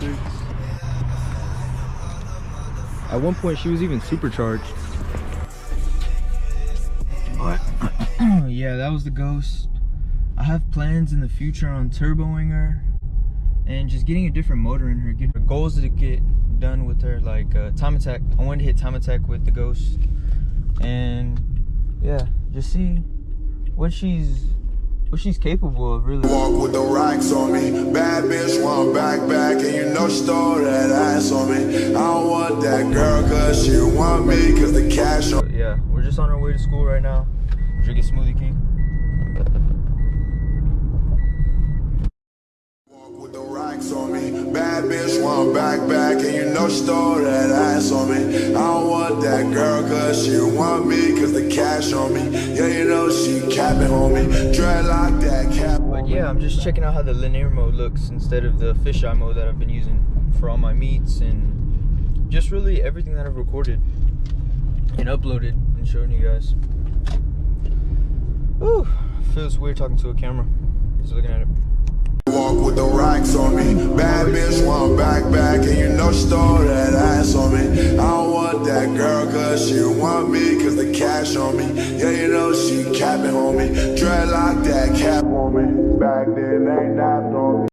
bastards. At one point, she was even supercharged. But yeah, that was the Ghost. I have plans in the future on turboing her and just getting a different motor in her. Getting her goals to get done with her, like time attack. I wanted to hit time attack with the Ghost, and yeah, just see what she's capable of, really. Walk with the racks on me, bad bitch want back, and you know she throw that ass on me. I don't want that girl cause she want me cause the cash on. Yeah, we're just on our way to school right now. Drinking Smoothie King. Walk with the racks on me, bad bitch want back, and you know she throw that ass on me. I don't want that girl cause she want me cause the cash on me. Yeah, you know she capping on me, dreadlock that cap. But yeah, I'm just checking out how the linear mode looks instead of the fisheye mode that I've been using for all my meets and just really everything that I've recorded and uploaded and showing you guys. Ooh, feels weird talking to a camera. Just looking at it. Walk with the racks on me, bad bitch want back, and you know she throw that ass on me. I don't want that girl cause she want me cause the cash on me. Yeah, you know she capping on me, dreadlock that cap on me. Back then they napped on me.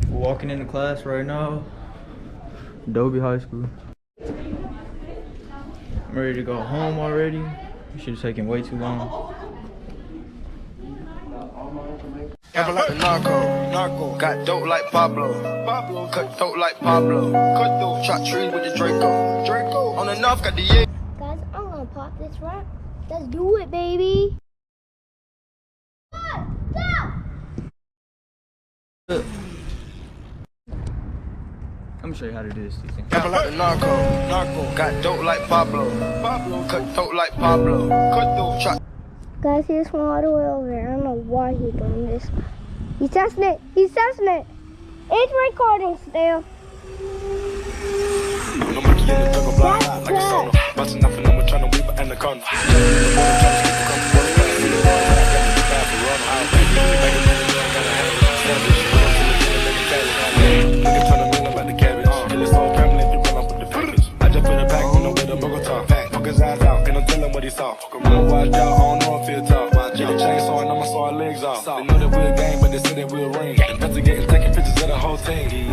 We're walking into class right now. Adobe High School. I'm ready to go home already. This shit's taking way too long. Ever like the narco, got dope like Pablo, cut dope like Pablo, shot trees with the Draco, on the north got the Yaris. Guys, I'm gonna pop this rap. Let's do it, baby. Let me show you how to do this. Ever like the narco, got dope like Pablo, cut dope like Pablo, shot. Guys, he just went all the way over there. I don't know why he's doing this. He's testing it. He's testing it. It's recording still. No monkey in the jungle, blind like a sauna. Busting off and I'm trying to weave an anaconda. I just put it back in the middle of Bogota. Fuck his eyes out, and I'm telling what he saw. Watch out, I don't know if he'll talk. Get a chainsaw and I'ma saw our legs off. They know that we're a gang, but they say that we're a ring. Investigating, taking pictures of the whole team.